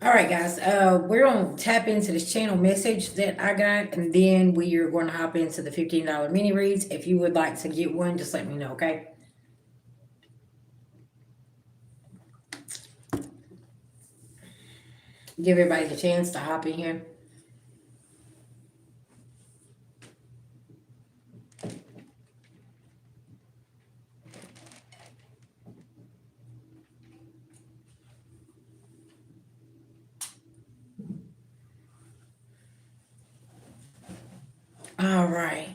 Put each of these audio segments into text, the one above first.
All right, guys. We're gonna tap into this channel message that I got, and then we are going to hop into the $15 mini reads. If you would like to get one, just let me know, okay? Give everybody a chance to hop in here. All right.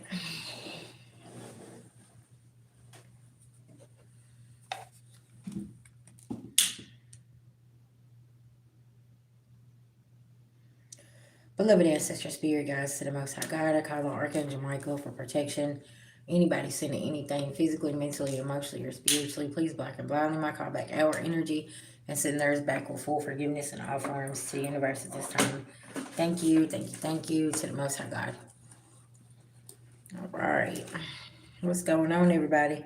Beloved ancestor spirit guys, to the most high God, I call on Archangel Michael for protection. Anybody sending anything physically, mentally, emotionally, or spiritually, please block and blind them. I call back our energy and send theirs back with full forgiveness and all forms to the universe at this time. Thank you, thank you, thank you to the most high God. All right. What's going on, everybody?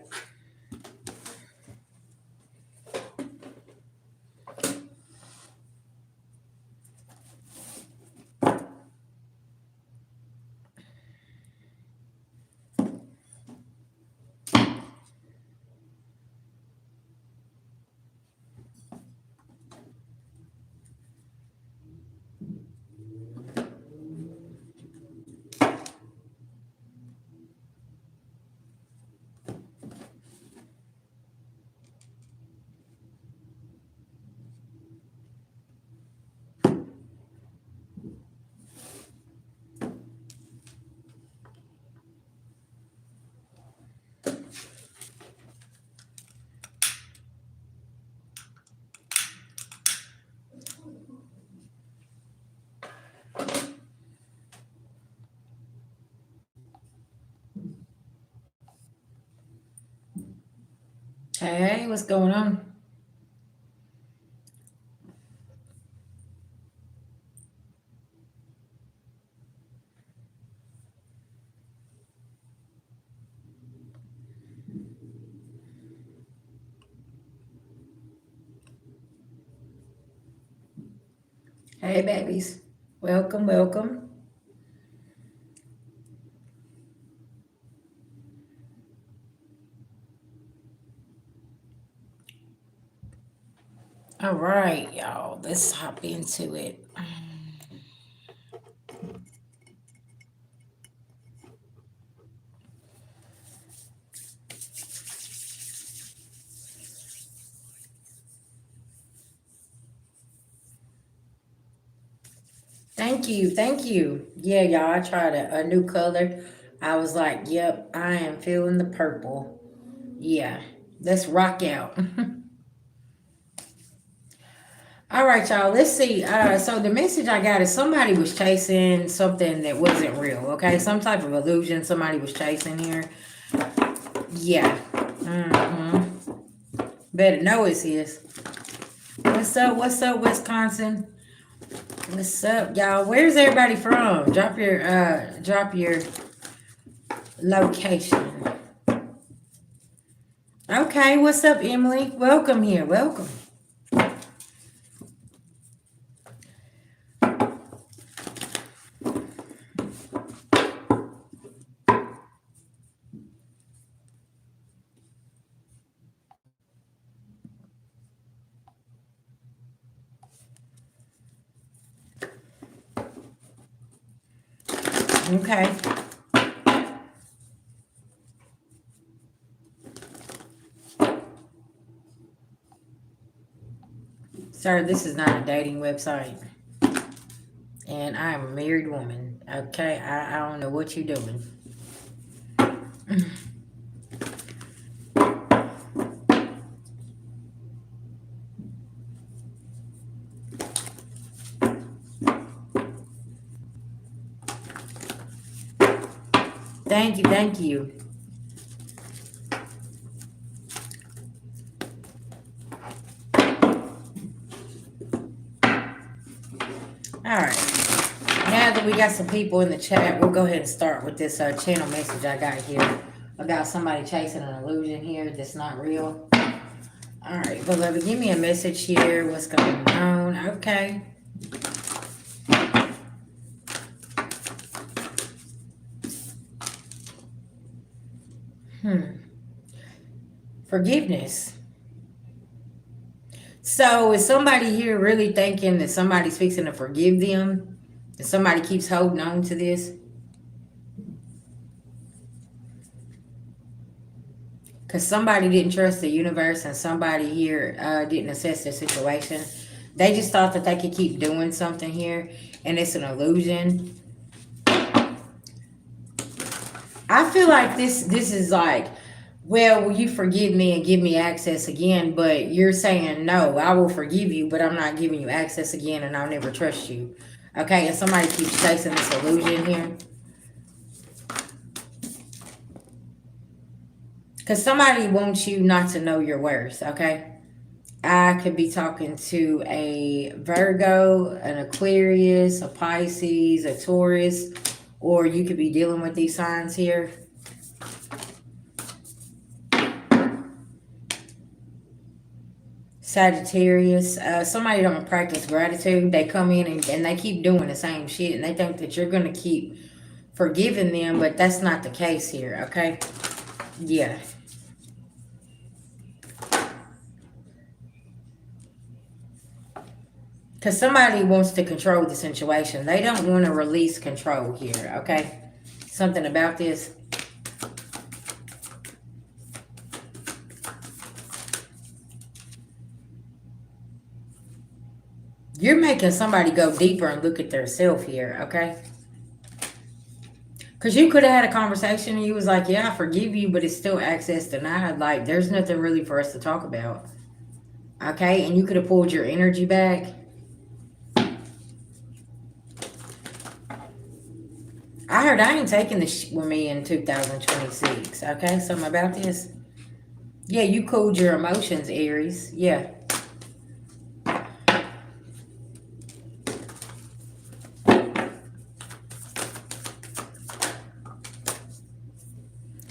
Hey, what's going on? Hey, babies. Welcome, welcome. All right, y'all. Let's hop into it. Thank you, thank you. Yeah, y'all, I tried a new color. I was like, yep, I am feeling the purple. Yeah, let's rock out. All right, y'all, let's see. So the message I got is somebody was chasing something that wasn't real, okay? Some type of illusion somebody was chasing here. Yeah. Better know it's his. What's up, Wisconsin? What's up, y'all? Where's everybody from? Drop your location. Okay, what's up, Emily? Welcome here. Welcome. Okay. Sir, this is not a dating website. And I am a married woman. Okay, I don't know what you're doing. Thank you, thank you. right. Now that we got some people in the chat, we'll go ahead and start with this channel message I got here about somebody chasing an illusion here that's not real. All right, beloved, give me a message here. What's going on? Okay. Forgiveness. So is somebody here really thinking that somebody's fixing to forgive them? And somebody keeps holding on to this? Because somebody didn't trust the universe and somebody here didn't assess their situation. They just thought that they could keep doing something here and it's an illusion. I feel like this is like, well, will you forgive me and give me access again? But you're saying, no, I will forgive you, but I'm not giving you access again and I'll never trust you. Okay, and somebody keeps chasing this illusion here. Because somebody wants you not to know your worth, okay? I could be talking to a Virgo, an Aquarius, a Pisces, a Taurus, or you could be dealing with these signs here. Sagittarius, somebody don't practice gratitude. They come in and they keep doing the same shit and they think that you're going to keep forgiving them, but that's not the case here, okay? Yeah. Because somebody wants to control the situation. They don't want to release control here, okay? Something about this. You're making somebody go deeper and look at their self here, okay? Because you could have had a conversation and you was like, yeah, I forgive you, but it's still access denied. Like, there's nothing really for us to talk about. Okay? And you could have pulled your energy back. I heard I ain't taking this shit with me in 2026. Okay? Something about this. Yeah, you cooled your emotions, Aries. Yeah.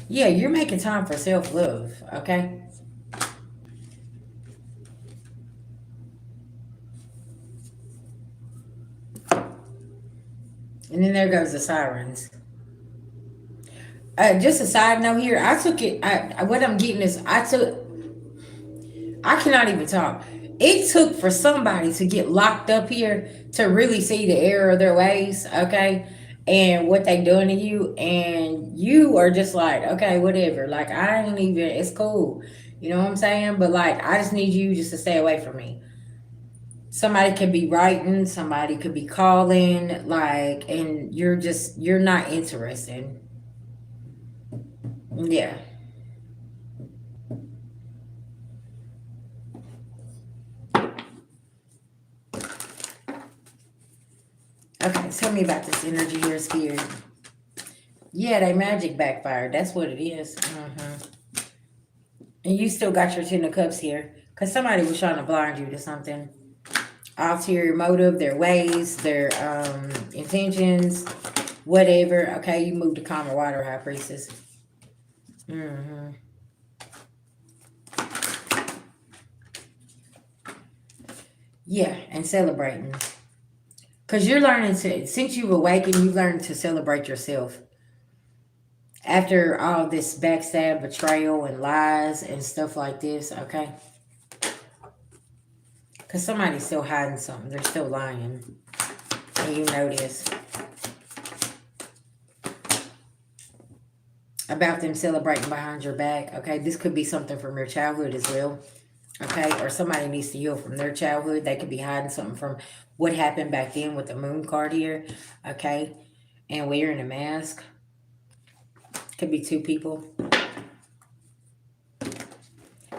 Yeah, you're making time for self-love, okay? And then there goes the sirens. Just a side note here, I took it, what I'm getting is, I cannot even talk. It took for somebody to get locked up here to really see the error of their ways, okay? And what they doing to you. And you are just like, okay, whatever. Like, I ain't even, it's cool. You know what I'm saying? But like, I just need you just to stay away from me. Somebody could be writing, somebody could be calling, like, and you're not interested. Yeah. Okay, tell me about this energy here, Spirit. Yeah, they magic backfired. That's what it is. And you still got your Ten of Cups here. Because somebody was trying to blind you to something. Ulterior motive, their ways, their intentions, whatever. Okay, you moved to calmer water, High Priestess. Yeah, and celebrating. Because you're learning to, since you've awakened, you've learned to celebrate yourself. After all this backstab, betrayal, and lies and stuff like this, okay? Because somebody's still hiding something. They're still lying. And you know this. About them celebrating behind your back, okay? This could be something from your childhood as well, okay? Or somebody needs to heal from their childhood. They could be hiding something from what happened back then with the moon card here, okay? And wearing a mask. Could be two people.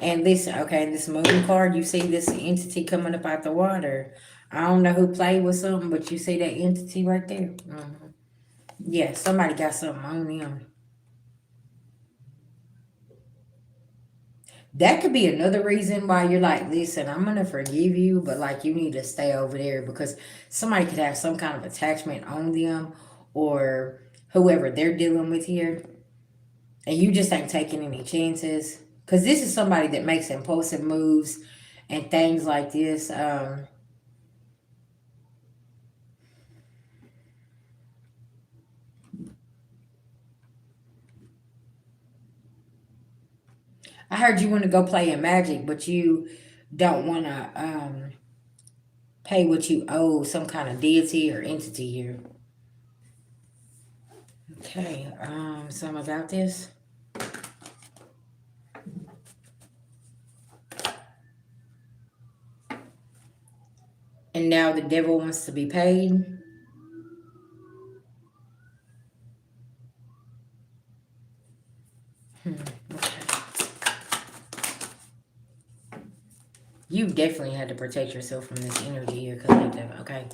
And this, okay, this moon card, you see this entity coming up out the water. I don't know who played with something, but you see that entity right there? Yeah, somebody got something on them. That could be another reason why you're like, listen, I'm gonna forgive you, but like you need to stay over there because somebody could have some kind of attachment on them or whoever they're dealing with here, and you just ain't taking any chances. Because this is somebody that makes impulsive moves and things like this. I heard you want to go play in Magic, but you don't want to pay what you owe some kind of deity or entity here. Okay, some about this. And now the devil wants to be paid. Hmm, okay. You definitely had to protect yourself from this energy here, collective, okay?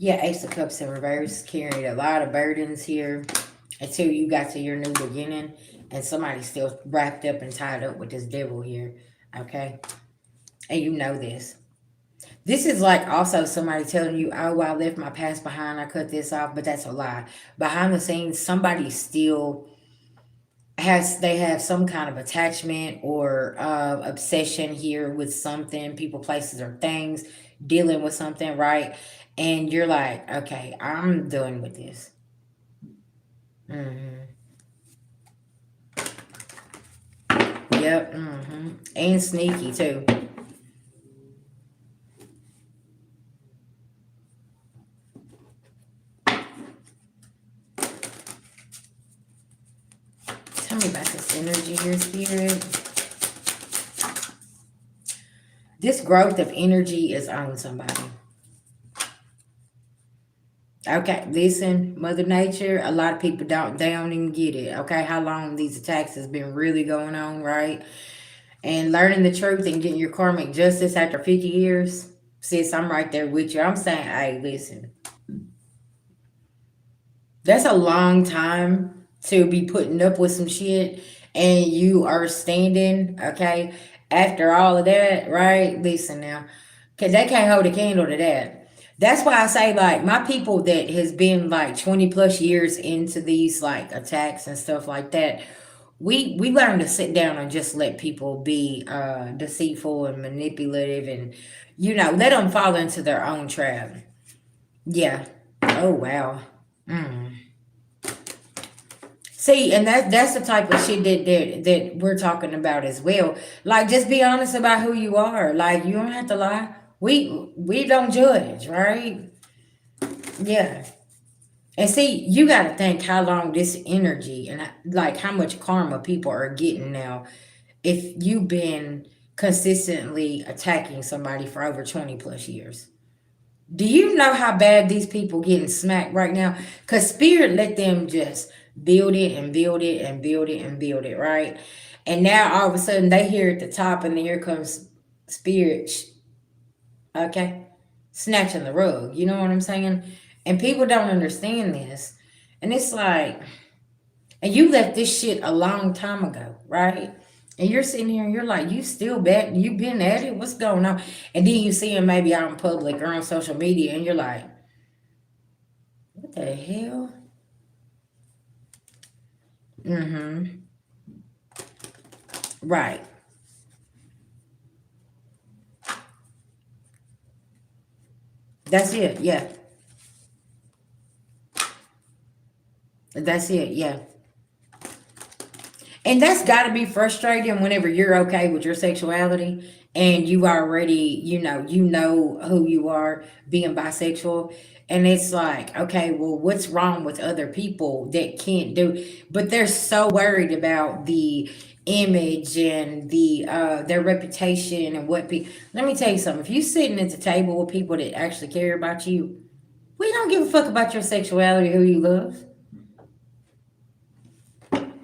Yeah, Ace of Cups in reverse, carried a lot of burdens here until you got to your new beginning, and somebody's still wrapped up and tied up with this devil here, okay? And you know this. This is like also somebody telling you, oh, I left my past behind, I cut this off, but that's a lie. Behind the scenes, somebody still they have some kind of attachment or obsession here with something, people, places, or things, dealing with something, right? And you're like, okay, I'm done with this. Hmm. Yep. Hmm. And sneaky too. Tell me about this energy here, spirit. This growth of energy is on somebody. Okay, listen, Mother Nature, a lot of people don't even get it. Okay, how long these attacks has been really going on, right? And learning the truth and getting your karmic justice after 50 years. Sis, I'm right there with you. I'm saying, hey, listen, that's a long time to be putting up with some shit and you are standing, okay, after all of that, right? Listen now, because they can't hold a candle to that. That's why I say, like, my people that has been like 20 plus years into these like attacks and stuff like that, we learn to sit down and just let people be deceitful and manipulative and, let them fall into their own trap. Yeah. Oh, wow. Mm. See, and that's the type of shit that we're talking about as well. Like, just be honest about who you are. Like, you don't have to lie. We don't judge, right? Yeah. And see, you got to think how long this energy and like how much karma people are getting now. If you've been consistently attacking somebody for over 20 plus years. Do you know how bad these people getting smacked right now? Because spirit let them just build it and build it and build it and build it, right? And now all of a sudden they hear at the top and then here comes spirit, okay, snatching the rug. You know what I'm saying? And people don't understand this. And it's like, and you left this shit a long time ago, right? And you're sitting here and you're like, you still bet you been at it? What's going on? And then you see him maybe out in public or on social media and you're like, what the hell? Mm-hmm. Right. That's it. Yeah. That's it. Yeah. And that's got to be frustrating whenever you're okay with your sexuality and you already, you know who you are being bisexual. And it's like, okay, well, what's wrong with other people that can't do? But they're so worried about the image and their reputation and what people. Let me tell you something. If you sitting at the table with people that actually care about you, we don't give a fuck about your sexuality, who you love.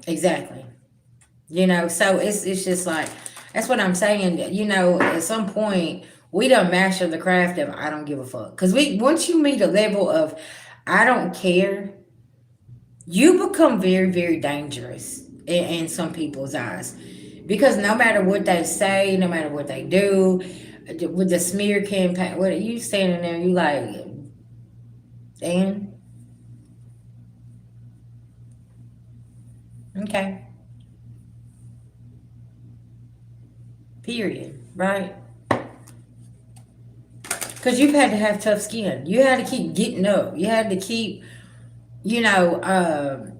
Exactly. So it's just like that's what I'm saying. At some point We done mastered the craft of I don't give a fuck. Cause once you meet a level of I don't care, you become very, very dangerous in some people's eyes. Because no matter what they say, no matter what they do, with the smear campaign, what are you standing there, you like, and okay, period, right? Because you've had to have tough skin. You had to keep getting up. You had to keep, you know,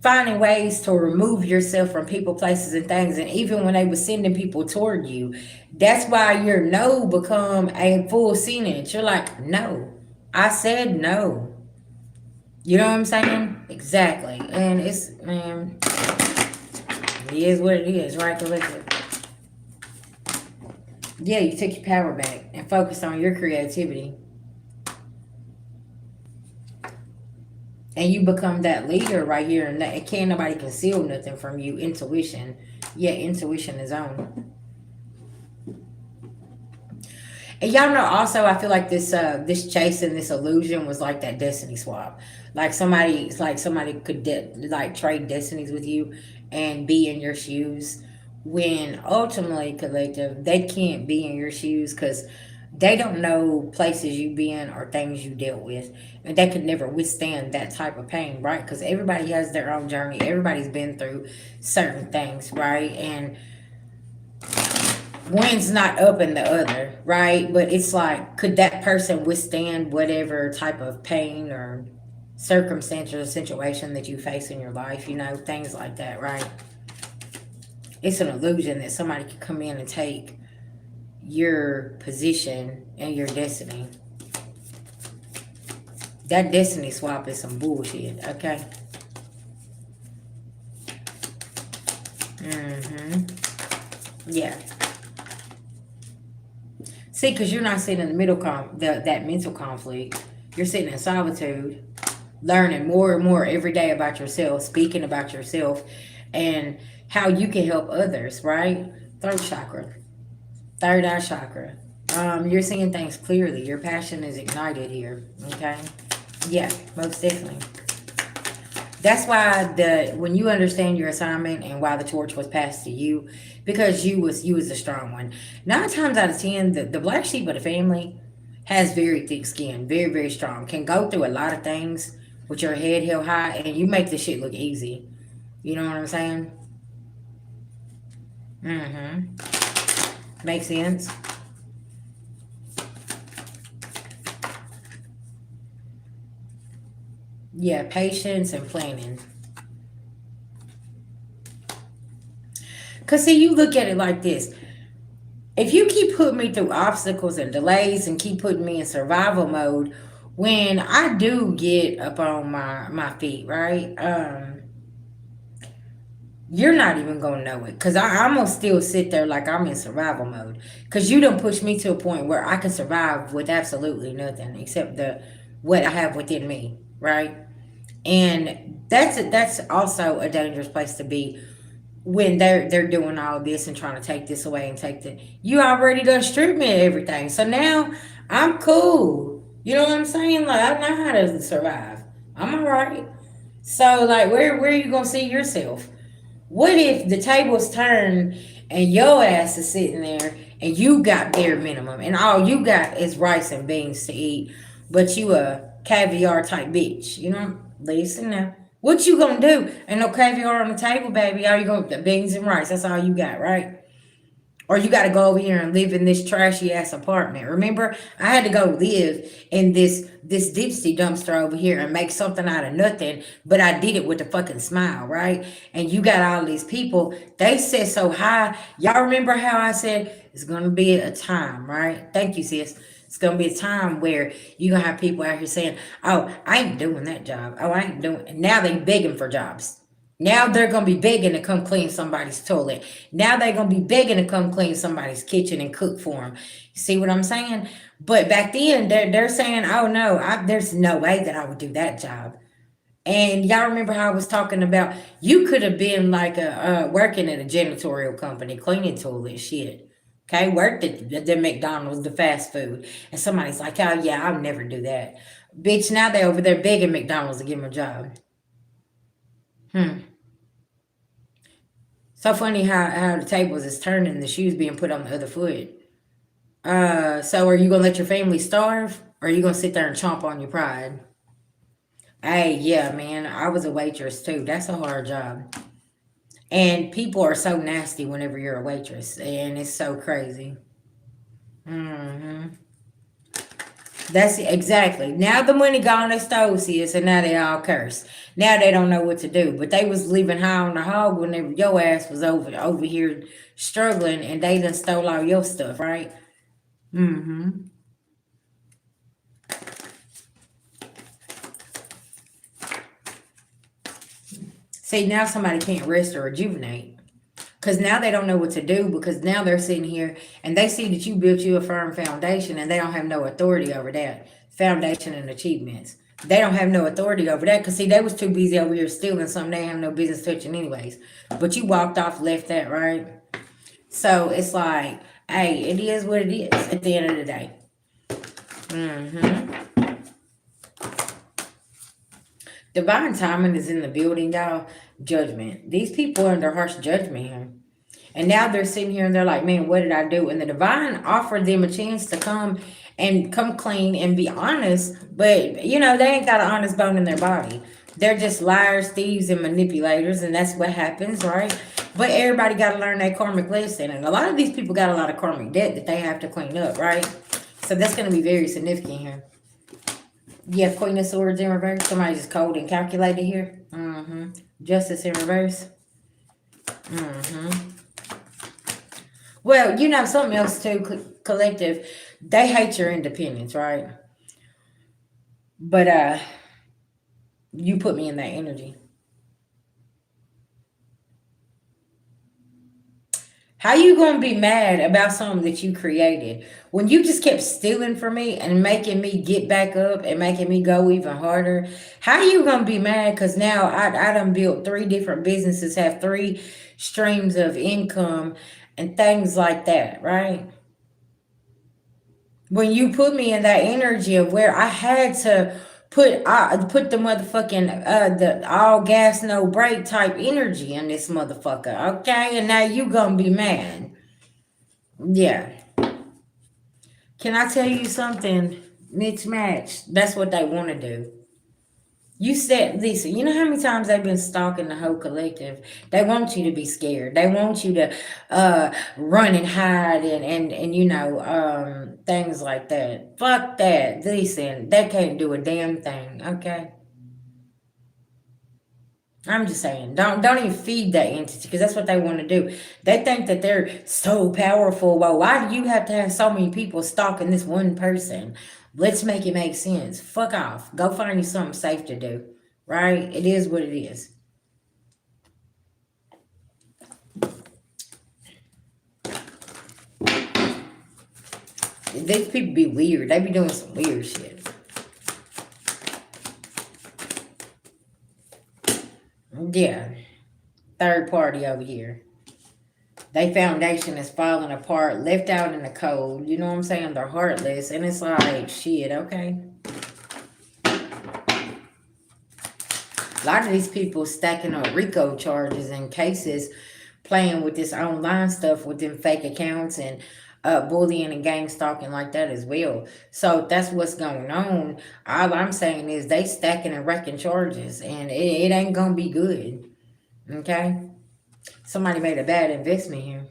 finding ways to remove yourself from people, places, and things. And even when they were sending people toward you, that's why your no become a full sentence. You're like, no, I said no. You know what I'm saying? Exactly. And it's, man, it is what it is, right? Collective. Yeah, you took your power back and focused on your creativity. And you become that leader right here, and that can't nobody conceal nothing from you. Intuition. Yeah, intuition is on. And y'all know also, I feel like this chase and this illusion was like that destiny swap. Like somebody, it's like somebody could like trade destinies with you and be in your shoes. When ultimately, collective, they can't be in your shoes because they don't know places you've been or things you dealt with, and they could never withstand that type of pain, right? Because everybody has their own journey. Everybody's been through certain things, right? And one's not up in the other, right? But it's like, could that person withstand whatever type of pain or circumstance or situation that you face in your life? You know, things like that, right? It's an illusion that somebody could come in and take your position and your destiny. That destiny swap is some bullshit, okay? Mm-hmm. Yeah. See, because you're not sitting in the middle, that mental conflict. You're sitting in solitude, learning more and more every day about yourself, speaking about yourself, and how you can help others, right? Throat chakra, third eye chakra. You're seeing things clearly. Your passion is ignited here, okay? Yeah, most definitely. That's why the when you understand your assignment and why the torch was passed to you, because you was the strong one. 9 times out of 10, the black sheep of the family has very thick skin, very, very strong, can go through a lot of things with your head held high, and you make this shit look easy. You know what I'm saying? Mm-hmm. Makes sense. Yeah, patience and planning. Cause see, you look at it like this. If you keep putting me through obstacles and delays and keep putting me in survival mode, when I do get up on my feet, right? You're not even gonna know it, cause I'm gonna still sit there like I'm in survival mode. Cause you don't push me to a point where I can survive with absolutely nothing except the what I have within me, right? And that's also a dangerous place to be when they're doing all this and trying to take this away and take the you already done stripped me of everything. So now I'm cool. You know what I'm saying? Like I know how to survive. I'm alright. So like where are you gonna see yourself? What if the tables turn and your ass is sitting there and you got bare minimum and all you got is rice and beans to eat, but you a caviar type bitch, you know? Listen now. What you gonna do? Ain't no caviar on the table, baby. All you gonna the beans and rice. That's all you got, right? Or you got to go over here and live in this trashy ass apartment. Remember, I had to go live in this dipsy dumpster over here and make something out of nothing, but I did it with a fucking smile, right? And you got all these people. They sit so high. Y'all remember how I said it's gonna be a time, right? Thank you, sis. It's gonna be a time where you gonna have people out here saying, "Oh, I ain't doing that job. Oh, I ain't doing." And now they begging for jobs. Now they're gonna be begging to come clean somebody's toilet. Now they're gonna be begging to come clean somebody's kitchen and cook for them. See what I'm saying? But back then, they're saying, "Oh no, there's no way that I would do that job." And y'all remember how I was talking about you could have been like a working at a janitorial company, cleaning toilet shit. Okay, worked at the McDonald's, the fast food. And somebody's like, oh yeah, I'll never do that. Bitch, now they over there begging McDonald's to give them a job. So funny how the tables is turning, the shoes being put on the other foot. So are you gonna let your family starve? Or are you gonna sit there and chomp on your pride? Hey, yeah, man, I was a waitress too. That's a hard job. And people are so nasty whenever you're a waitress. And it's so crazy. That's exactly. Now the money gone, they stole sis, and now they all cursed. Now they don't know what to do. But they was living high on the hog whenever your ass was over here struggling, and they done stole all your stuff, right? See, now somebody can't rest or rejuvenate. Because now they don't know what to do, because now they're sitting here and they see that you built you a firm foundation and they don't have no authority over that foundation and achievements. They don't have no authority over that because, see, they was too busy over here stealing something they have no business touching anyways. But you walked off, left that, right? So it's like, hey, it is what it is at the end of the day. Divine timing is in the building, y'all. Judgment. These people are under harsh judgment here. And now they're sitting here and they're like, man, what did I do? And the divine offered them a chance to come and come clean and be honest. But, you know, they ain't got an honest bone in their body. They're just liars, thieves, and manipulators. And that's what happens, right? But everybody got to learn that karmic lesson. And a lot of these people got a lot of karmic debt that they have to clean up, right? So that's going to be very significant here. You have Queen of Swords in reverse. Somebody just cold and calculated here. Justice in reverse. Well, you know, something else too, collective. They hate your independence, right? But you put me in that energy. How you gonna be mad about something that you created when you just kept stealing from me and making me get back up and making me go even harder? How you gonna be mad? Cause now I done built 3 different businesses, have 3 streams of income and things like that, right? When you put me in that energy of where I had to put the motherfucking the all gas no brake type energy in this motherfucker, okay? And now you gonna be mad. Yeah. Can I tell you something? Mixed match. That's what they want to do. You said, listen, you know how many times they've been stalking the whole collective? They want you to be scared. They want you to run and hide and you know, things like that. Fuck that. Listen, they can't do a damn thing, okay? I'm just saying, don't even feed that entity because that's what they want to do. They think that they're so powerful. Well, why do you have to have so many people stalking this one person? Let's make it make sense. Fuck off. Go find you something safe to do. Right? It is what it is. These people be weird. They be doing some weird shit. Yeah. Third party over here. They foundation is falling apart, left out in the cold. You know what I'm saying? They're heartless. And it's like, shit, okay. A lot of these people stacking up RICO charges and cases, playing with this online stuff with them fake accounts and bullying and gang stalking like that as well. So that's what's going on. All I'm saying is they stacking and wrecking charges, and it ain't gonna be good. Okay? Somebody made a bad investment here.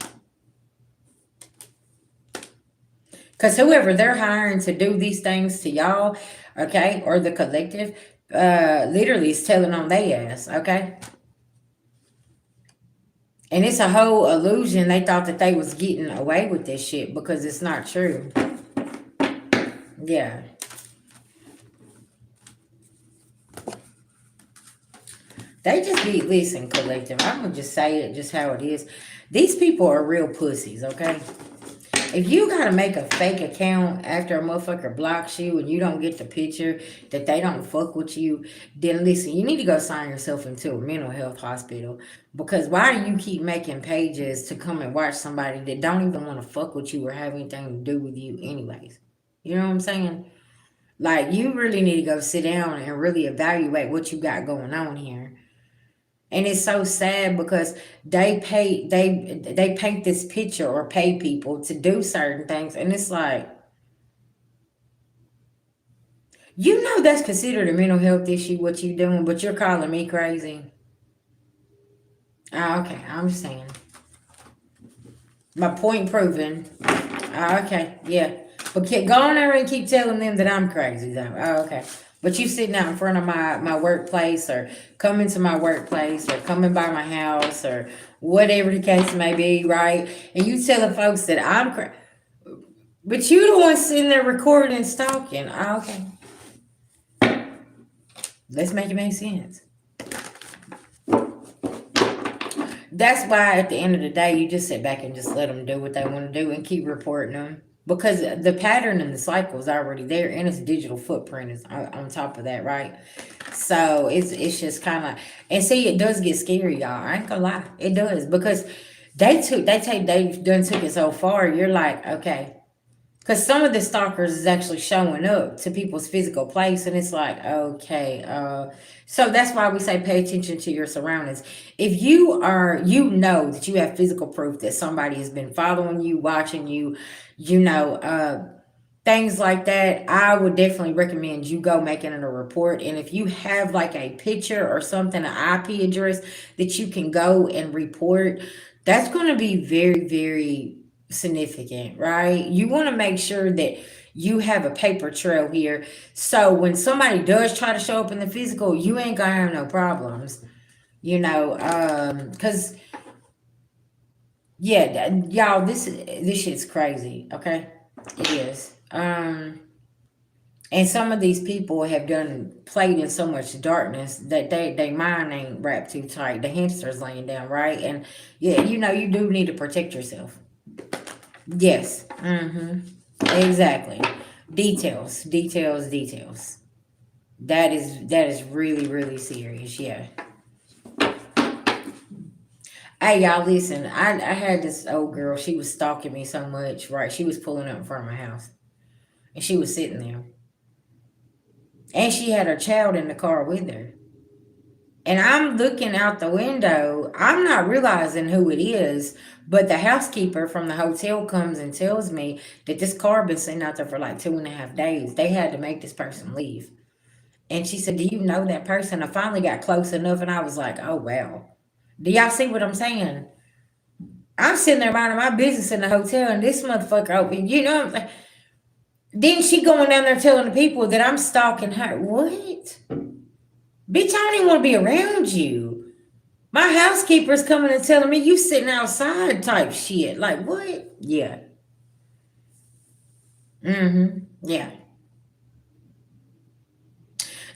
Because whoever they're hiring to do these things to y'all, okay, or the collective, literally is telling on their ass, okay? And it's a whole illusion. They thought that they was getting away with this shit because it's not true. Yeah. They just be, listen, collective, I'm going to just say it just how it is. These people are real pussies, okay? If you gotta make a fake account after a motherfucker blocks you and you don't get the picture that they don't fuck with you, then listen, you need to go sign yourself into a mental health hospital. Because why do you keep making pages to come and watch somebody that don't even want to fuck with you or have anything to do with you anyways? You know what I'm saying? Like, you really need to go sit down and really evaluate what you got going on here. And it's so sad because they paint this picture or pay people to do certain things, and it's like, you know, that's considered a mental health issue what you doing, but you're calling me crazy. Oh, okay, I'm just saying. My point proven. Oh, okay, yeah. But go on there and keep telling them that I'm crazy, though. Oh, okay. But you sitting out in front of my workplace, or coming to my workplace, or coming by my house, or whatever the case may be, right? And you telling folks that I'm crazy. But you the one sitting there recording and stalking. Oh, okay. Let's make it make sense. That's why at the end of the day, you just sit back and just let them do what they want to do and keep reporting them. Because the pattern and the cycle is already there, and its digital footprint is on top of that, right? So it's just kind of, and see, it does get scary, y'all. I ain't gonna lie, it does, because they've done took it so far. You're like, okay, because some of the stalkers is actually showing up to people's physical place, and it's like, okay, so that's why we say pay attention to your surroundings. If you know that you have physical proof that somebody has been following you, watching you, you know, things like that, I would definitely recommend you go making it a report. And if you have like a picture or something, an IP address that you can go and report, that's going to be very, very significant, right? You want to make sure that you have a paper trail here. So when somebody does try to show up in the physical, you ain't going to have no problems, you know, because yeah, y'all, this shit's crazy. Okay, it is. And some of these people have done played in so much darkness that they mind ain't wrapped too tight. The hamster's laying down, right? And yeah, you know, you do need to protect yourself. Yes. Mm-hmm. Exactly. Details, details, details. That is really, really serious. Yeah. Hey, y'all, listen. I had this old girl. She was stalking me so much. Right. She was pulling up in front of my house, and she was sitting there, and she had her child in the car with her. And I'm looking out the window. I'm not realizing who it is, but the housekeeper from the hotel comes and tells me that this car been sitting out there for like 2.5 days. They had to make this person leave. And she said, "Do you know that person?" I finally got close enough, and I was like, "Oh, wow." Do y'all see what I'm saying? I'm sitting there minding my business in the hotel, and this motherfucker open. You know what I'm saying? Then she going down there telling the people that I'm stalking her. What? Bitch, I don't even want to be around you. My housekeeper's coming and telling me you sitting outside type shit. Like, what? Yeah. Mm-hmm. Yeah.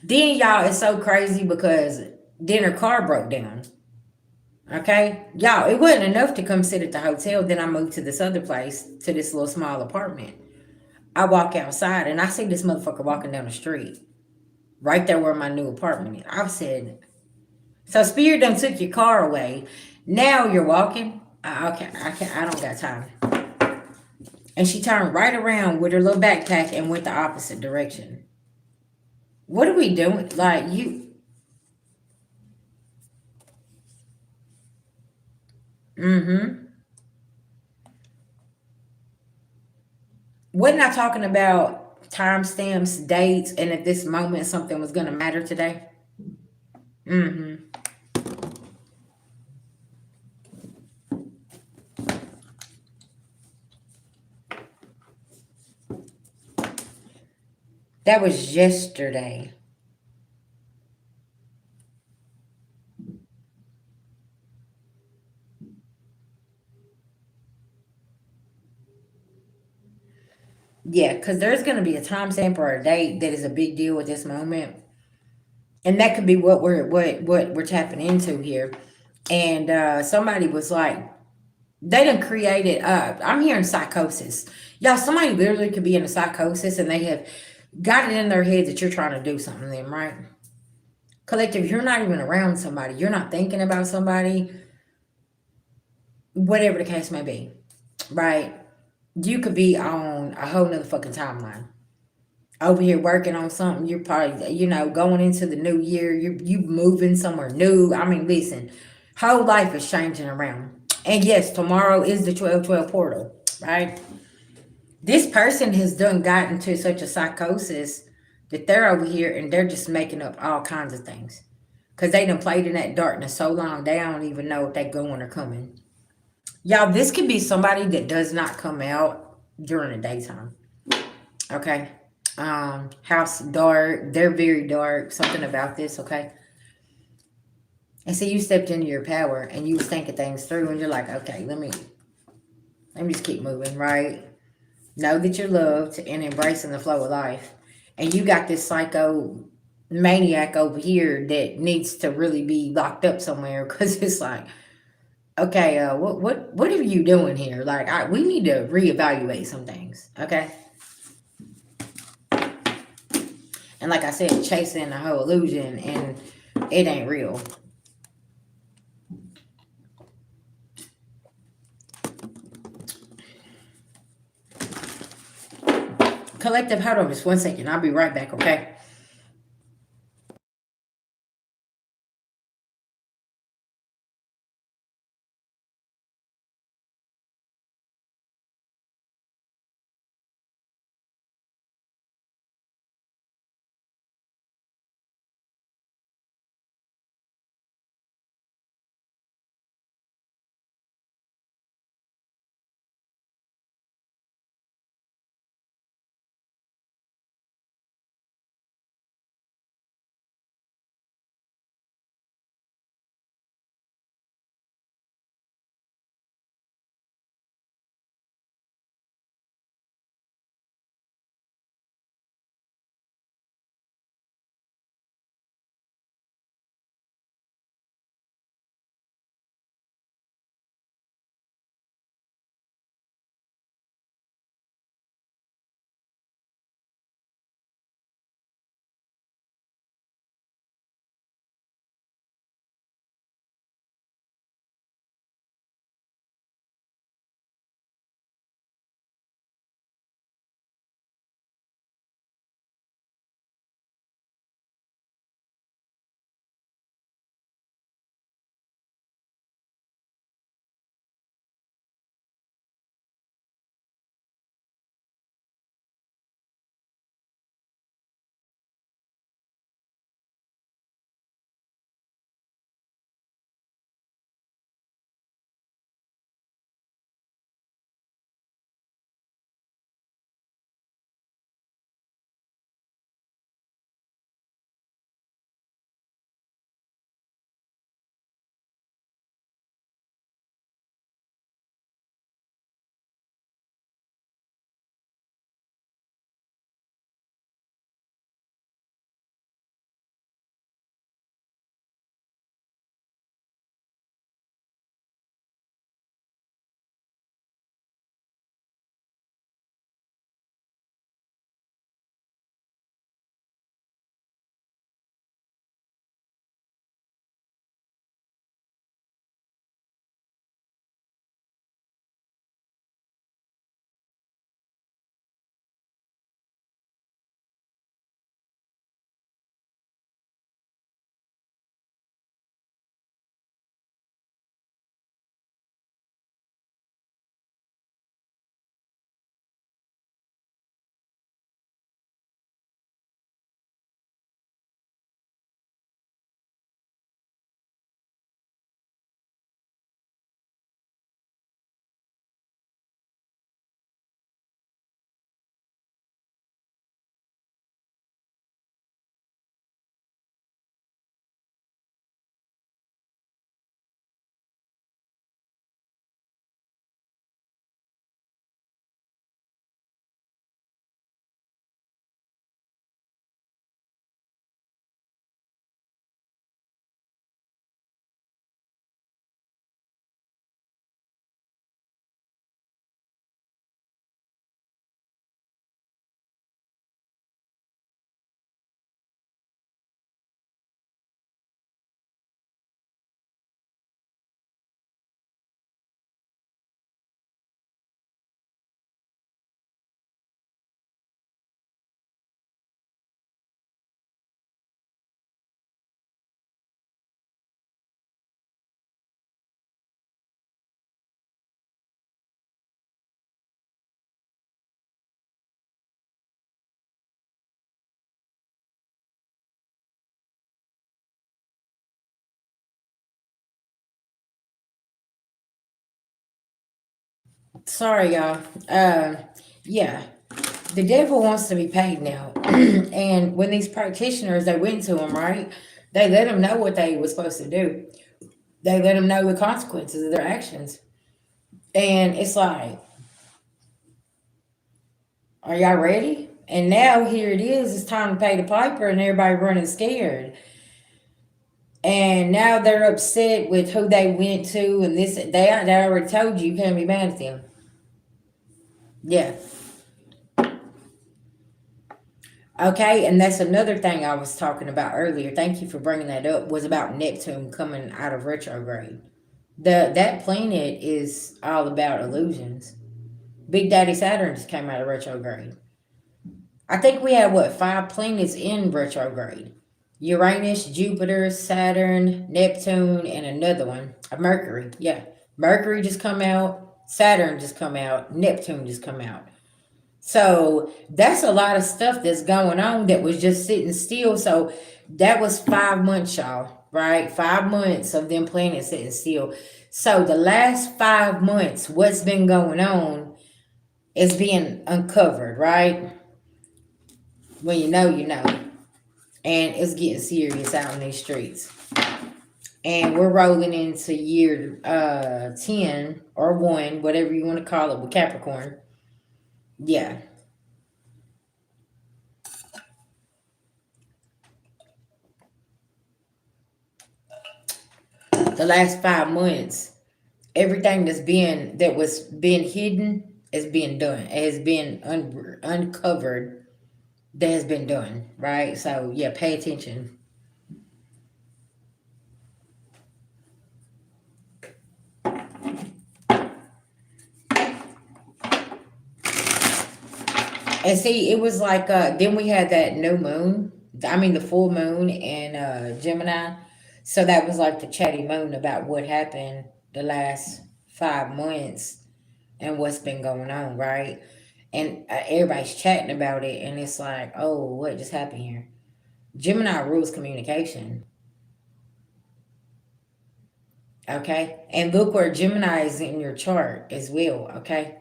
Then, y'all, it's so crazy because then her car broke down. Okay? Y'all, it wasn't enough to come sit at the hotel. Then I moved to this other place, to this little small apartment. I walk outside and I see this motherfucker walking down the street. Right there where my new apartment is. I've said, so Spirit done took your car away. Now you're walking? Okay, I don't got time. And she turned right around with her little backpack and went the opposite direction. What are we doing? Like, you. Mm-hmm. Wasn't I talking about timestamps, dates, and at this moment something was going to matter today? Mm-hmm. That was yesterday. Yeah, because there's going to be a timestamp or a date that is a big deal at this moment, and that could be what we're tapping into here. And somebody was like, They done created, I'm hearing psychosis. Y'all, somebody literally could be in a psychosis and they have got it in their head that you're trying to do something to them, right? Collective, you're not even around somebody. You're not thinking about somebody, whatever the case may be, right? You could be on a whole nother fucking timeline. Over here working on something, you're probably, going into the new year, you moving somewhere new. I mean, listen, whole life is changing around. And yes, tomorrow is the 12/12 portal, right? This person has done gotten to such a psychosis that they're over here and they're just making up all kinds of things. Because they done played in that darkness so long, they don't even know if they going or coming. Y'all, this could be somebody that does not come out during the daytime. Okay. House dark, they're very dark, something about this, okay? And so you stepped into your power and you was thinking things through and you're like, okay, let me just keep moving, right? Know that you're loved and embracing the flow of life. And you got this psycho maniac over here that needs to really be locked up somewhere because it's like, okay, what are you doing here? Like, we need to reevaluate some things, okay? And like I said, chasing the whole illusion and it ain't real. Collective, hold on just 1 second. I'll be right back, okay? Sorry, y'all. Yeah, the devil wants to be paid now. And when these practitioners, they went to him, right? They let him know what they were supposed to do. They let him know the consequences of their actions. And it's like, are y'all ready? And now here it is. It's time to pay the piper, and everybody running scared. And now they're upset with who they went to, and this they already told you can't be mad at them. Yeah. Okay, and that's another thing I was talking about earlier. Thank you for bringing that up. Was about Neptune coming out of retrograde. That planet is all about illusions. Big Daddy Saturn just came out of retrograde. I think we had what, 5 planets in retrograde: Uranus, Jupiter, Saturn, Neptune, and another one, Mercury. Yeah, Mercury just come out. Saturn just come out. Neptune just come out. So that's a lot of stuff that's going on that was just sitting still. So that was 5 months, y'all, right? 5 months of them planets sitting still. So the last 5 months, what's been going on is being uncovered, right? When you know, you know. And it's getting serious out in these streets. And we're rolling into year 10 or 1, whatever you want to call it, with Capricorn. Yeah. The last 5 months, everything that was being hidden is being done. It has been uncovered. That has been done, right? So yeah, pay attention. And see, it was like then we had that new moon. I mean the full moon in Gemini. So that was like the chatty moon about what happened the last 5 months and what's been going on, right? And everybody's chatting about it, and it's like, oh, what just happened here? Gemini rules communication. Okay, and look where Gemini is in your chart as well. Okay,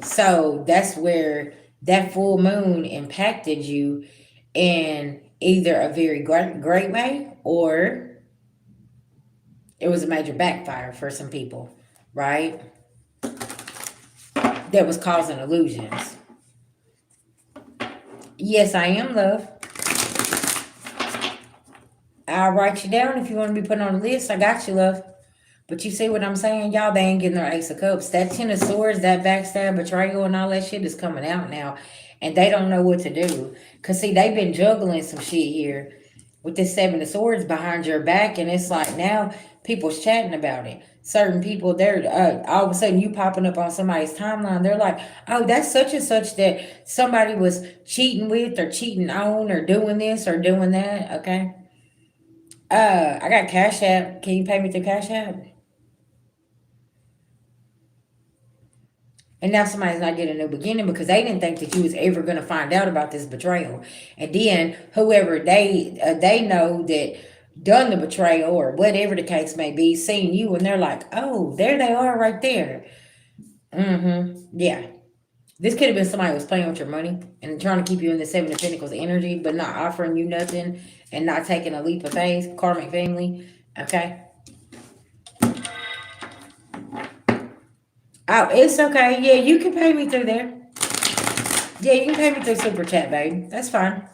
so that's where that full moon impacted you in either a very great way, or it was a major backfire for some people, right? That was causing illusions. Yes, I am, love. I'll write you down if you want to be put on the list. I got you, love. But you see what I'm saying, y'all? They ain't getting their Ace of Cups. That Ten of Swords, that backstab, betrayal, and all that shit is coming out now. And they don't know what to do. Because, see, they've been juggling some shit here with this Seven of Swords behind your back. And it's like now people's chatting about it. Certain people, they're all of a sudden you popping up on somebody's timeline. They're like, oh, that's such and such that somebody was cheating with or cheating on or doing this or doing that. Okay. I got Cash App. Can you pay me through Cash App? And now somebody's not getting a new beginning because they didn't think that you was ever going to find out about this betrayal. And then whoever they know that done the betrayal or whatever the case may be, seeing you and they're like, oh, there they are right there. Yeah. This could have been somebody who was playing with your money and trying to keep you in the Seven of Pentacles energy, but not offering you nothing and not taking a leap of faith. Karmic family. Okay. Oh, it's okay. Yeah, you can pay me through there. Yeah, you can pay me through Super Chat, babe. That's fine.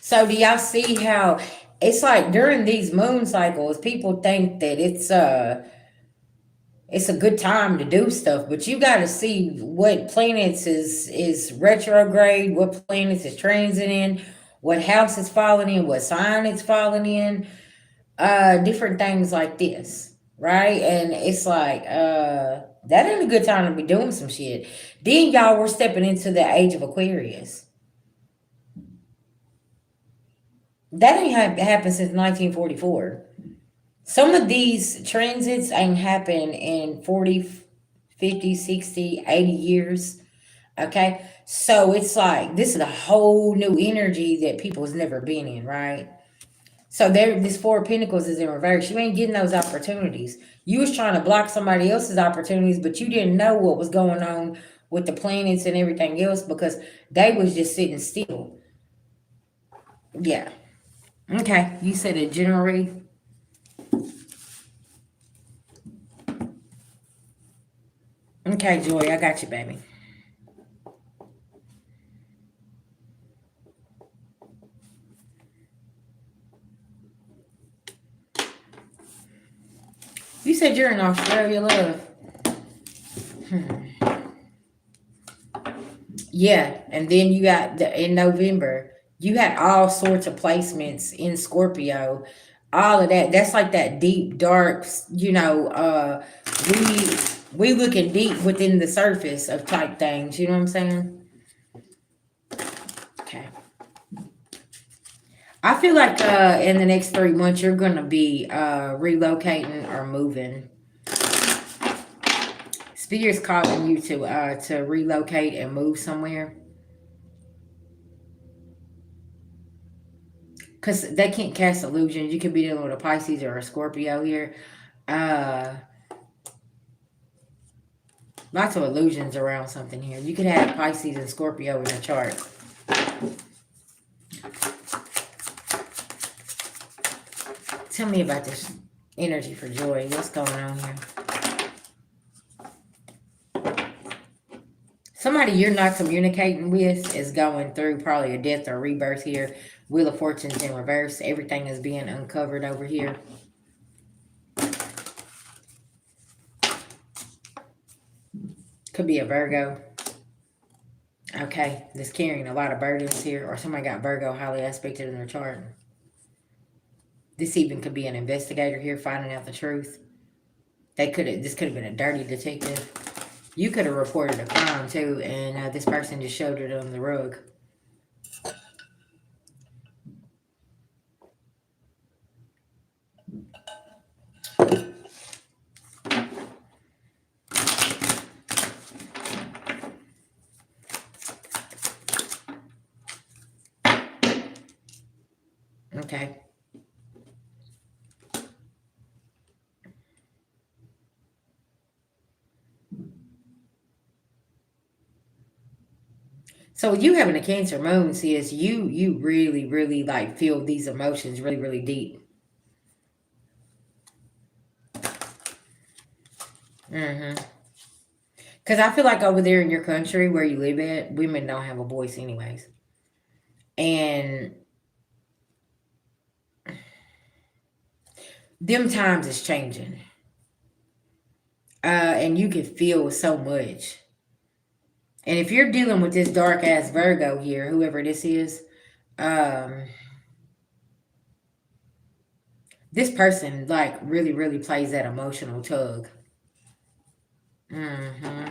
So do y'all see how it's like during these moon cycles, people think that it's a good time to do stuff, but you got to see what planets is retrograde, what planets is transiting, what house is falling in, what sign it's falling in, different things like this, right? And it's like that ain't a good time to be doing some shit. Then y'all were stepping into the age of Aquarius. That ain't happened since 1944. Some of these transits ain't happened in 40, 50, 60, 80 years. Okay. So it's like this is a whole new energy that people's never been in, right? So there, this Four of Pentacles is in reverse. You ain't getting those opportunities. You was trying to block somebody else's opportunities, but you didn't know what was going on with the planets and everything else because they was just sitting still. Yeah. Okay. You said a general read? Okay, Joy, I got you, baby. You said you're in Australia, love. Yeah, and then you got in November, you had all sorts of placements in Scorpio. All of that. That's like that deep, dark, we we looking deep within the surface of type things. You know what I'm saying? Okay. I feel like in the next 3 months you're gonna be relocating or moving. Spirit's calling you to relocate and move somewhere. Because they can't cast illusions. You could be dealing with a Pisces or a Scorpio here. Uh, Lots of illusions around something here. You could have Pisces and Scorpio in your chart. Tell me about this energy for Joy. What's going on here? Somebody you're not communicating with is going through probably a death or rebirth here. Wheel of Fortune's in reverse. Everything is being uncovered over here. Could be a Virgo. Okay, that's carrying a lot of burdens here. Or somebody got Virgo highly aspected in their chart. This even could be an investigator here finding out the truth. This could have been a dirty detective. You could have reported a crime too, and this person just showed it on the rug. Okay. So you having a Cancer moon says you really, really like feel these emotions really, really deep. Mm-hmm. Because I feel like over there in your country where you live at, women don't have a voice anyways. And them times is changing. And you can feel so much. And if you're dealing with this dark ass Virgo here, whoever this is, this person like really, really plays that emotional tug. Mm-hmm.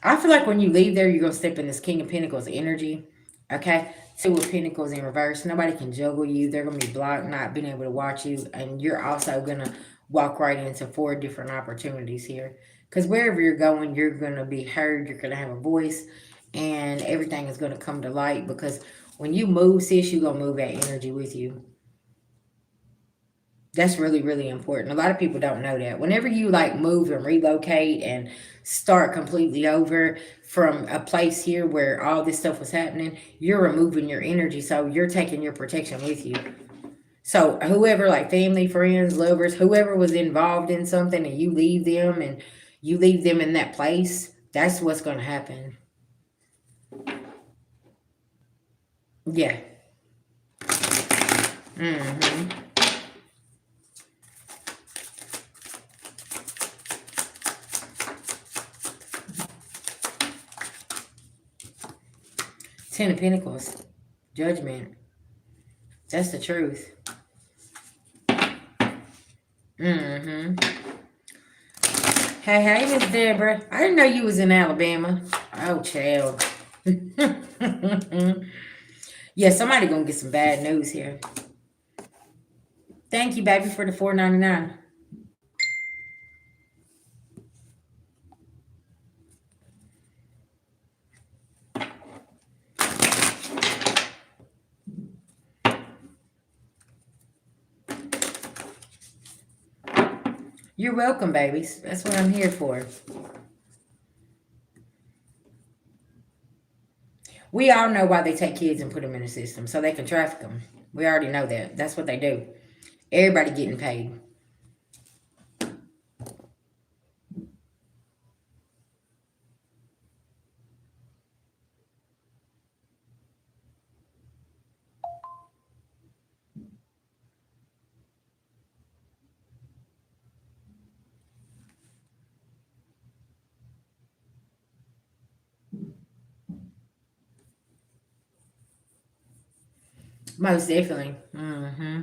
I feel like when you leave there, you're gonna step in this King of Pentacles energy. Okay, Two of Pentacles in reverse. Nobody can juggle you. They're gonna be blocked, not being able to watch you, and you're also gonna walk right into 4 different opportunities here. Because wherever you're going, you're gonna be heard. You're gonna have a voice, and everything is gonna come to light. Because when you move, sis, you're gonna move that energy with you. That's really, really important. A lot of people don't know that. Whenever you like move and relocate and start completely over from a place here where all this stuff was happening, you're removing your energy. So you're taking your protection with you. So whoever, like family, friends, lovers, whoever was involved in something and you leave them in that place, that's what's going to happen. Yeah. Mm-hmm. Ten of Pentacles. Judgment. That's the truth. Mm-hmm. Hey, Miss Deborah. I didn't know you was in Alabama. Oh, child. Yeah, somebody gonna get some bad news here. Thank you, baby, for the $4.99. You're welcome, babies. That's what I'm here for. We all know why they take kids and put them in the system so they can traffic them. We already know that. That's what they do. Everybody getting paid. Most definitely. Mm-hmm.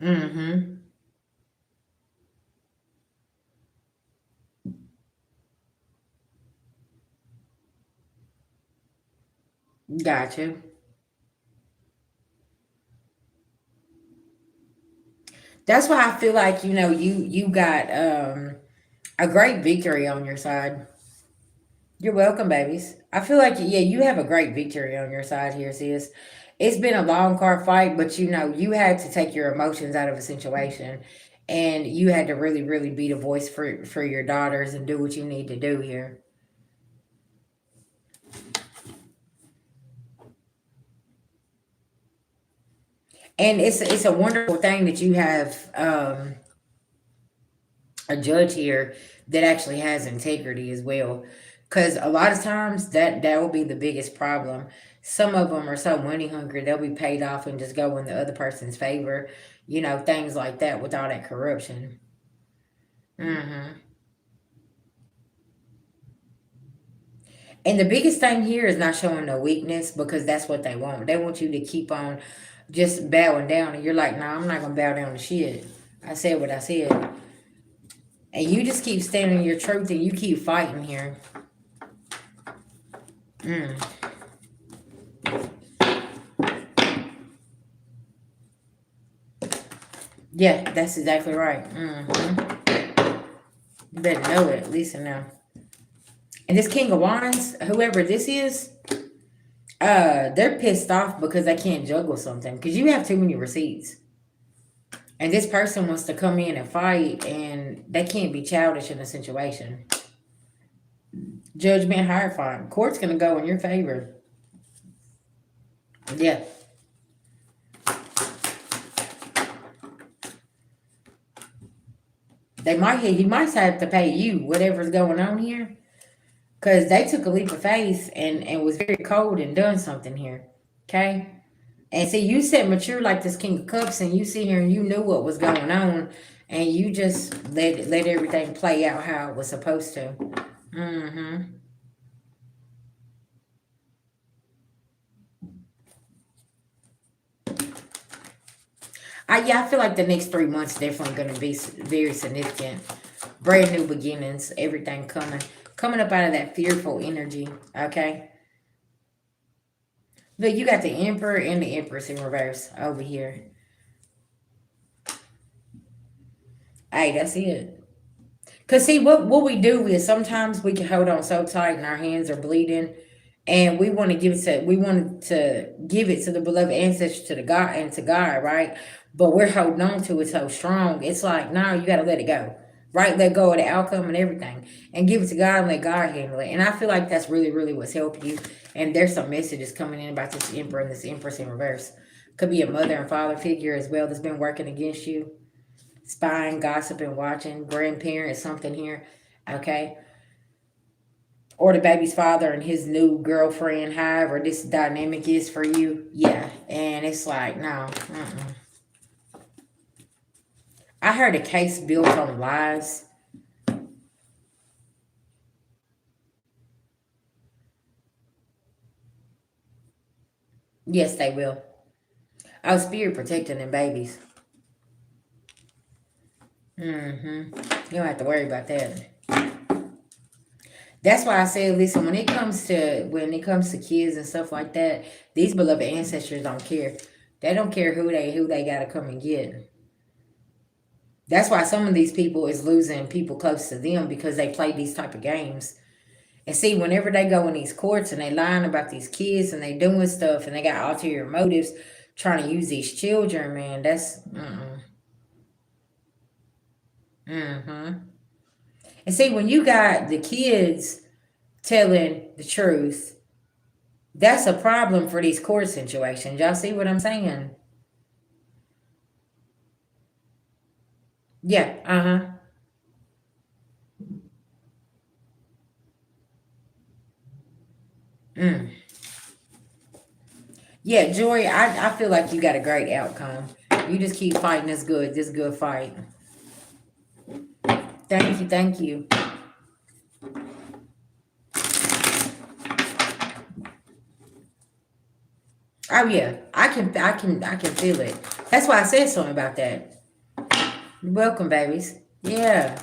Mm-hmm. Gotcha. That's why I feel like, you got a great victory on your side. You're welcome, babies. I feel like, yeah, you have a great victory on your side here, sis. It's been a long, car fight, but you had to take your emotions out of a situation, and you had to really, really be the voice for your daughters and do what you need to do here. And it's a wonderful thing that you have a judge here that actually has integrity as well, because a lot of times that will be the biggest problem. Some of them are so money hungry they'll be paid off and just go in the other person's favor, things like that with all that corruption. Hmm. And the biggest thing here is not showing no weakness, because that's what they want you to keep on just bowing down, and you're like, no, I'm not gonna bow down to shit. I said what I said. And you just keep standing your truth and you keep fighting here. Mm. Yeah, that's exactly right. You better know it. Listen now. And this King of Wands, whoever this is, they're pissed off because they can't juggle something. Because you have too many receipts. And this person wants to come in and fight, and they can't be childish in a situation. Judgment, hierophant. Court's gonna go in your favor. Yeah. He might have to pay you whatever's going on here. Because they took a leap of faith and was very cold and done something here. Okay? And see, you said mature like this King of Cups, and you sit here and you knew what was going on, and you just let everything play out how it was supposed to. Mm-hmm. Yeah, I feel like the next 3 months definitely going to be very significant. Brand new beginnings, everything coming up out of that fearful energy. Okay, look, you got the Emperor and the Empress in reverse over here. Hey, that's it. Cause see, what we do is sometimes we can hold on so tight and our hands are bleeding, and we want to give it to the beloved ancestors, to the God and to God, right? But we're holding on to it so strong. It's like, no, you got to let it go, right? Let go of the outcome and everything, and give it to God and let God handle it. And I feel like that's really, really what's helping you. And there's some messages coming in about this Emperor and this Empress in reverse. Could be a mother and father figure as well that's been working against you, spying, gossiping, watching, grandparent, something here, okay? Or the baby's father and his new girlfriend, however this dynamic is for you, yeah. And it's like, no, mm-mm. I heard a case built on lies. Yes, they will. Oh, spirit protecting them babies. Mm-hmm. You don't have to worry about that. That's why I say, listen, when it comes to kids and stuff like that, these beloved ancestors don't care. They don't care who they gotta come and get. That's why some of these people is losing people close to them because they play these type of games. And see, whenever they go in these courts and they lying about these kids and they doing stuff and they got ulterior motives trying to use these children, man, that's mm-hmm. And see, when you got the kids telling the truth, that's a problem for these court situations. Y'all see what I'm saying? Yeah, uh-huh. Mm. Yeah, Joy, I feel like you got a great outcome. You just keep fighting this good, fight. Thank you, thank you. Oh yeah, I can feel it. That's why I said something about that. You're welcome, babies. Yeah,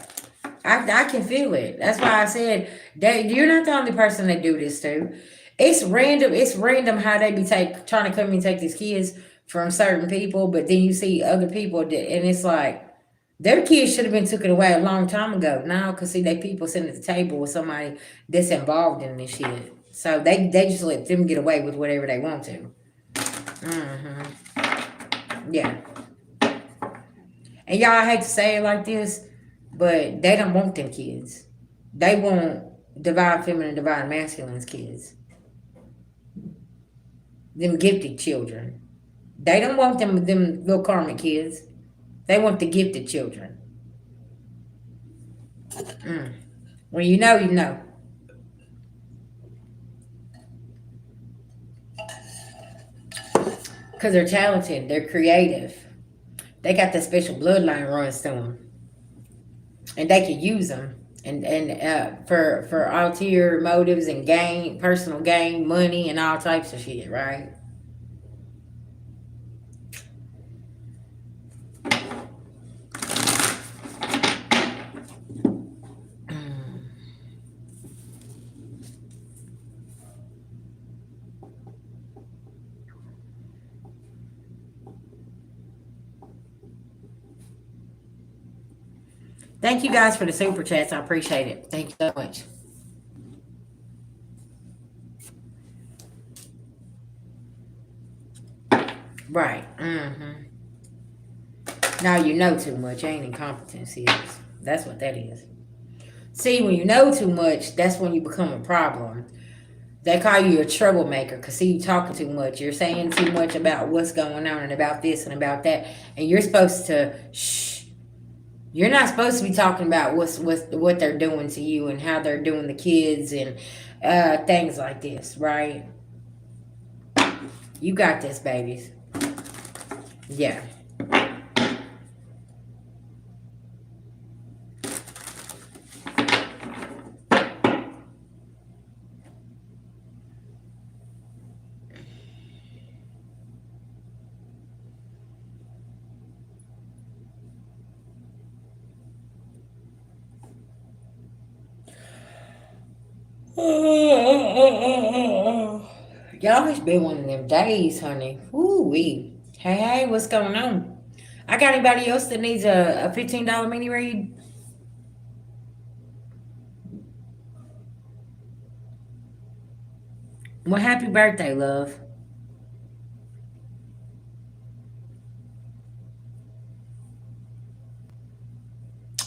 I can feel it. That's why I said that you're not the only person that do this to. It's random. It's random how they be trying to come and take these kids from certain people, but then you see other people that, and it's like their kids should have been taken away a long time ago. Now, cause see, they people sitting at the table with somebody that's involved in this shit. So they just let them get away with whatever they want to. Hmm. Yeah. And y'all, I hate to say it like this, but they don't want them kids. They want divine feminine, divine masculine's kids. Them gifted children. They don't want them little karmic kids. They want the gifted children. Mm. When you know, you know. Because they're talented, they're creative. They got that special bloodline runs to them. And they can use them. And for ulterior motives and gain, personal gain, money, and all types of shit, right? Thank you guys for the super chats. I appreciate it. Thank you so much. Right. Mm-hmm. Now you know too much. Ain't incompetence is. That's what that is. See, when you know too much, that's when you become a problem. They call you a troublemaker because see you talking too much. You're saying too much about what's going on and about this and about that, and you're supposed to shh. You're not supposed to be talking about what they're doing to you and how they're doing the kids and things like this, right? You got this, babies. Yeah. Y'all, it's been one of them days, honey. Woo wee. Hey, hey, what's going on? I got anybody else that needs a $15 mini read? Well, happy birthday, love.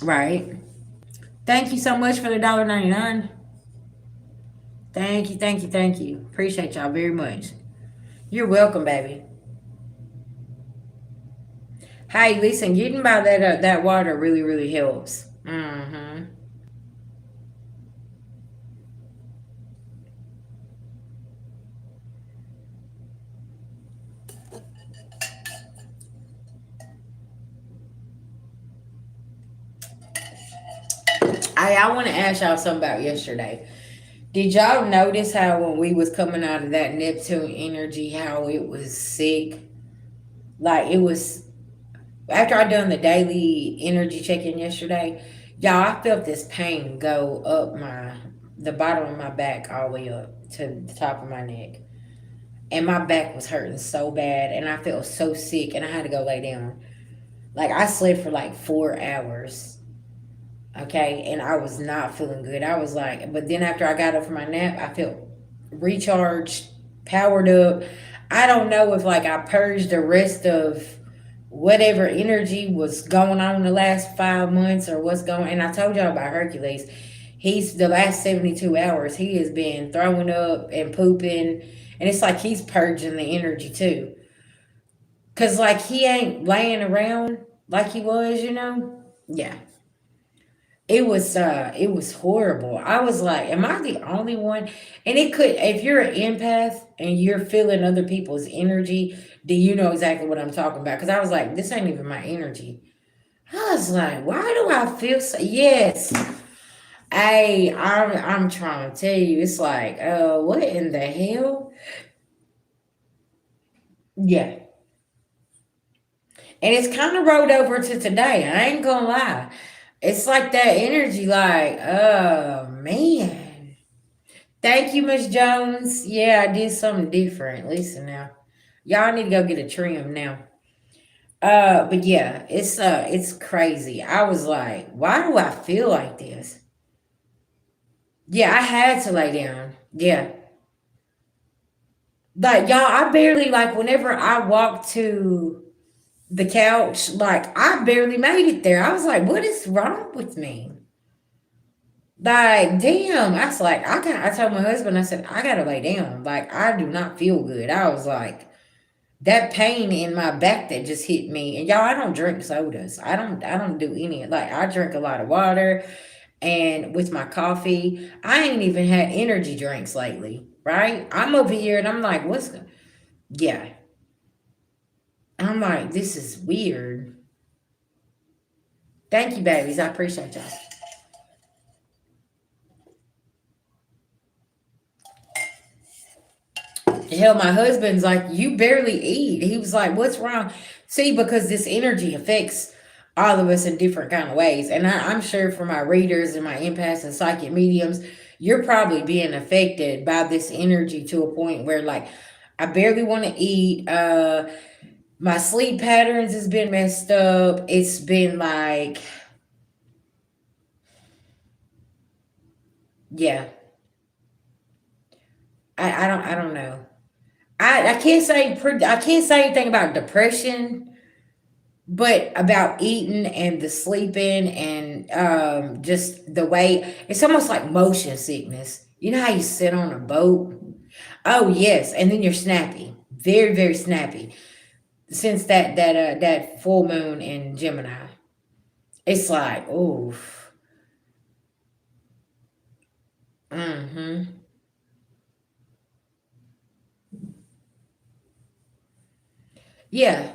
Right. Thank you so much for the $1.99. Thank you, thank you, thank you. Appreciate y'all very much. You're welcome, baby. Hey, listen, getting by that water really, really helps. Mm-hmm. I want to ask y'all something about yesterday. Did y'all notice how when we was coming out of that Neptune energy, how it was sick? Like it was after I done the daily energy check-in yesterday, y'all, I felt this pain go up the bottom of my back all the way up to the top of my neck. and my back was hurting so bad, and I felt so sick, and I had to go lay down. Like I slept for like 4 hours, okay, and I was not feeling good. I was like, but then after I got up from my nap, I felt recharged, powered up. I don't know if like I purged the rest of whatever energy was going on the last 5 months or what's going. And I told y'all about Hercules. He's the last 72 hours. He has been throwing up and pooping, and it's like he's purging the energy too. Cause like he ain't laying around like he was, you know. Yeah, it was horrible. I was like, am I the only one? And it could, if you're an empath and you're feeling other people's energy, do you know exactly what I'm talking about? Because I was like, this ain't even my energy. I was like, why do I feel so? Yes, I'm trying to tell you, it's like, what in the hell? Yeah, and it's kind of rolled over to today. I ain't gonna lie. It's like that energy, like, oh man. Thank you, Miss Jones. Yeah, I did something different. Listen now. Y'all need to go get a trim now. But yeah, it's crazy. I was like, why do I feel like this? Yeah, I had to lay down. Yeah. Like y'all, I barely like whenever I walked to the couch, like I barely made it there. I was like, what is wrong with me? Like, damn. I was like, I told my husband, I said, I gotta lay down. Like, I do not feel good. I was like, that pain in my back that just hit me. And y'all, I don't drink sodas. I don't do any. Like I drink a lot of water, and with my coffee, I ain't even had energy drinks lately, right? I'm over here and I'm like, yeah. I'm like, this is weird. Thank you, babies. I appreciate y'all. Hell, my husband's like, you barely eat. He was like, what's wrong? See, because this energy affects all of us in different kind of ways. And I'm sure for my readers and my empaths and psychic mediums, you're probably being affected by this energy to a point where like I barely want to eat. My sleep patterns has been messed up. It's been like, yeah, I don't know. I can't say I can't say anything about depression, but about eating and the sleeping and just the way it's almost like motion sickness. You know how you sit on a boat? Oh yes, and then you're snappy, very very snappy. Since that full moon in Gemini, it's like oof. Mm-hmm. Yeah,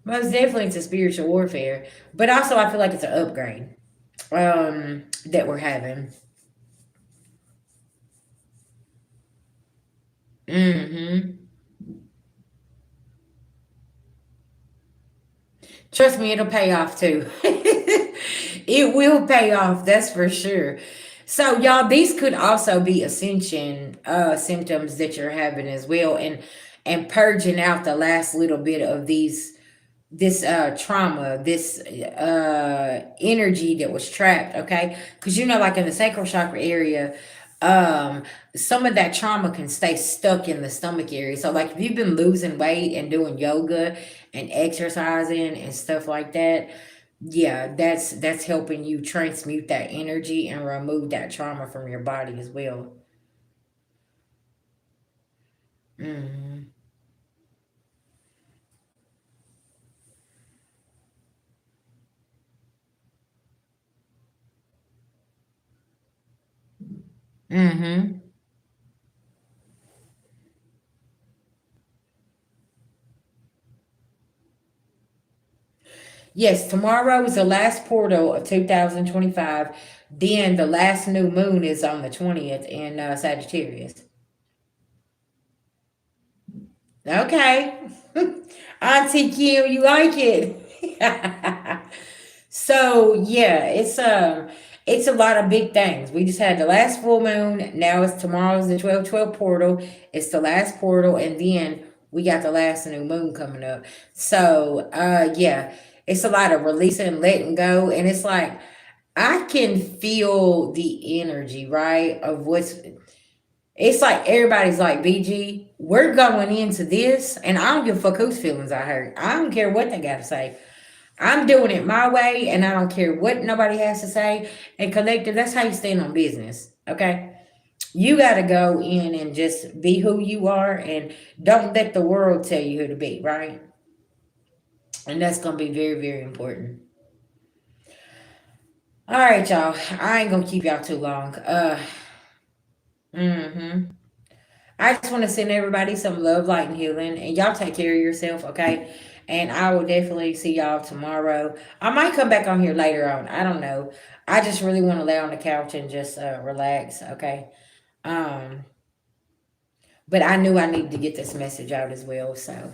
most definitely it's a spiritual warfare, but also I feel like it's an upgrade that we're having. Mm-hmm. Trust me, it'll pay off too. It will pay off, that's for sure. So, y'all, these could also be ascension symptoms that you're having as well, and purging out the last little bit of this trauma, this energy that was trapped, okay? Because you know, like in the sacral chakra area, um some of that trauma can stay stuck in the stomach area. So like if you've been losing weight and doing yoga and exercising and stuff like that, yeah, that's helping you transmute that energy and remove that trauma from your body as well. Mm-hmm. Mm-hmm. Yes, tomorrow is the last portal of 2025. Then the last new moon is on the 20th in Sagittarius. Okay. Auntie Kim, you like it? So yeah, it's It's a lot of big things. We just had the last full moon. Now it's tomorrow's the 12/12 portal. It's the last portal, and then we got the last new moon coming up. So yeah, it's a lot of releasing, letting go, and it's like I can feel the energy, right? Of what's it's like everybody's like, BG, we're going into this, and I don't give a fuck whose feelings I hurt. I don't care what they got to say. I'm doing it my way, and I don't care what nobody has to say. And collective, that's how you stand on business. Okay, you got to go in and just be who you are, and don't let the world tell you who to be. Right, and that's gonna be very, very important. All right, y'all. I ain't gonna keep y'all too long. Mm-hmm. I just want to send everybody some love, light, and healing. And y'all take care of yourself, okay? And I will definitely see y'all tomorrow. I might come back on here later on. I don't know. I just really want to lay on the couch and just relax, okay? Um, but I knew I needed to get this message out as well. So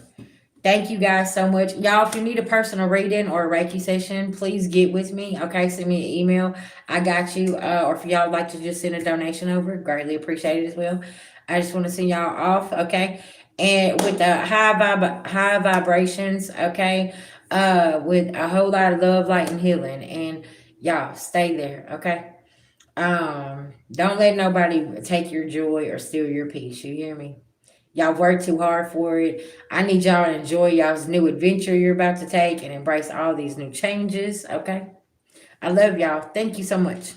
thank you guys so much. Y'all, if you need a personal reading or a Reiki session, please get with me. Okay, send me an email. I got you. Or if y'all like to just send a donation over, greatly appreciate it as well. I just want to send y'all off, okay? And with the high vibrations, okay? With a whole lot of love, light, and healing. And y'all stay there, okay? Don't let nobody take your joy or steal your peace. You hear me? Y'all work too hard for it. I need y'all to enjoy y'all's new adventure you're about to take and embrace all these new changes. Okay. I love y'all. Thank you so much.